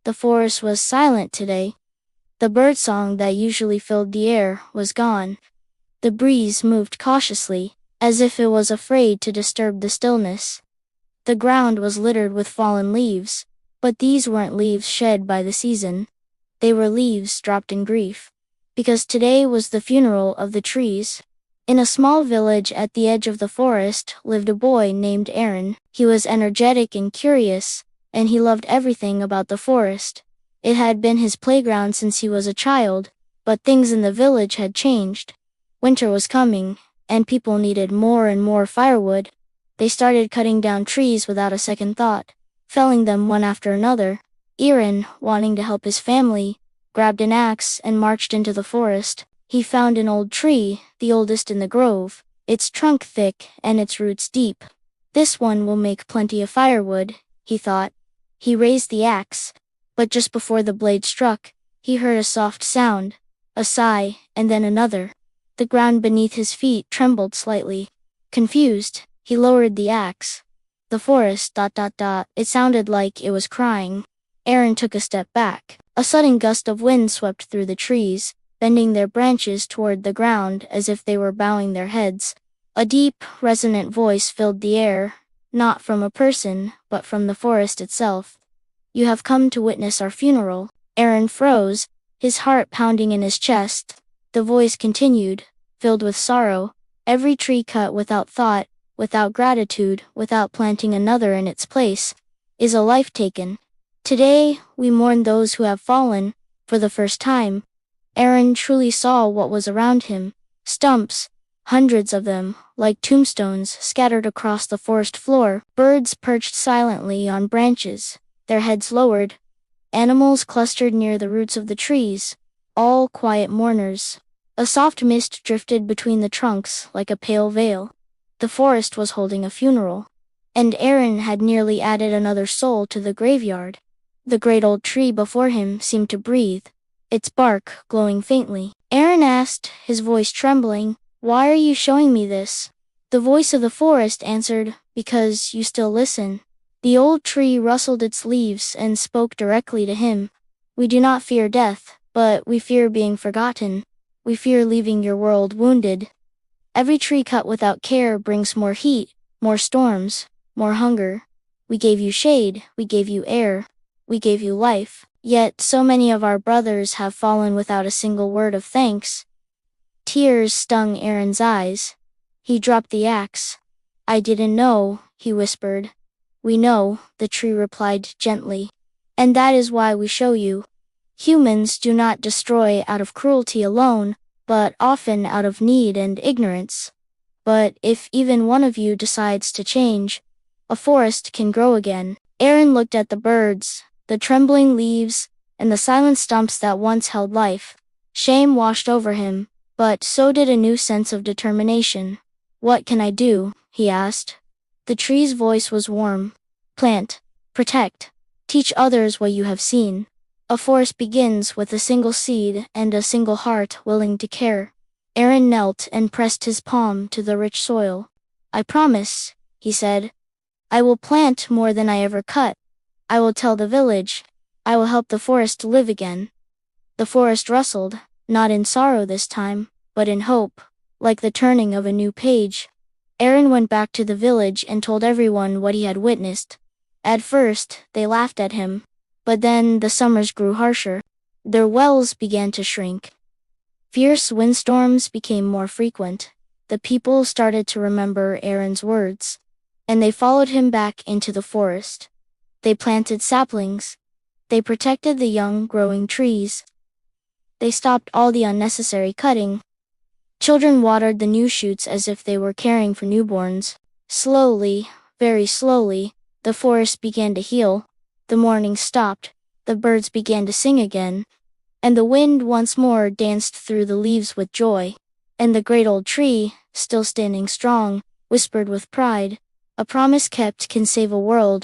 The forest was silent today. The birdsong that usually filled the air was gone. The breeze moved cautiously, as if it was afraid to disturb the stillness. The ground was littered with fallen leaves, but these weren't leaves shed by the season. They were leaves dropped in grief. Because today was the funeral of the trees. In a small village at the edge of the forest lived a boy named Aaron. He was energetic and curious, and he loved everything about the forest. It had been his playground since he was a child, but things in the village had changed. Winter was coming, and people needed more and more firewood. They started cutting down trees without a second thought, felling them one after another. Aaron, wanting to help his family, grabbed an axe and marched into the forest. He found an old tree, the oldest in the grove, its trunk thick and its roots deep. This one will make plenty of firewood, he thought. He raised the axe, but just before the blade struck, he heard a soft sound, a sigh, and then another. The ground beneath his feet trembled slightly. Confused, he lowered the axe. The forest, ... It sounded like it was crying. Aaron took a step back. A sudden gust of wind swept through the trees, bending their branches toward the ground as if they were bowing their heads. A deep, resonant voice filled the air, not from a person, but from the forest itself. "You have come to witness our funeral." Aaron froze, his heart pounding in his chest. The voice continued, filled with sorrow. "Every tree cut without thought, without gratitude, without planting another in its place, is a life taken. Today, we mourn those who have fallen, for the first time." Aaron truly saw what was around him. Stumps, hundreds of them, like tombstones, scattered across the forest floor. Birds perched silently on branches, their heads lowered. Animals clustered near the roots of the trees, all quiet mourners. A soft mist drifted between the trunks like a pale veil. The forest was holding a funeral, and Aaron had nearly added another soul to the graveyard. The great old tree before him seemed to breathe, its bark glowing faintly. Aaron asked, his voice trembling, "Why are you showing me this?" The voice of the forest answered, "Because you still listen." The old tree rustled its leaves and spoke directly to him. "We do not fear death, but we fear being forgotten. We fear leaving your world wounded. Every tree cut without care brings more heat, more storms, more hunger. We gave you shade, we gave you air, we gave you life. Yet so many of our brothers have fallen without a single word of thanks." Tears stung Aaron's eyes. He dropped the axe. "I didn't know," he whispered. "We know," the tree replied gently. "And that is why we show you. Humans do not destroy out of cruelty alone, but often out of need and ignorance. But if even one of you decides to change, a forest can grow again." Aaron looked at the birds, the trembling leaves, and the silent stumps that once held life. Shame washed over him, but so did a new sense of determination. "What can I do?" he asked. The tree's voice was warm. "Plant, protect, teach others what you have seen. A forest begins with a single seed and a single heart willing to care." Aaron knelt and pressed his palm to the rich soil. "I promise," he said. "I will plant more than I ever cut. I will tell the village. I will help the forest live again." The forest rustled, not in sorrow this time, but in hope, like the turning of a new page. Aaron went back to the village and told everyone what he had witnessed. At first, they laughed at him, but then the summers grew harsher. Their wells began to shrink. Fierce windstorms became more frequent. The people started to remember Aaron's words, and they followed him back into the forest. They planted saplings. They protected the young, growing trees. They stopped all the unnecessary cutting. Children watered the new shoots as if they were caring for newborns. Slowly, very slowly, the forest began to heal. The morning stopped. The birds began to sing again. And the wind once more danced through the leaves with joy. And the great old tree, still standing strong, whispered with pride, "A promise kept can save a world."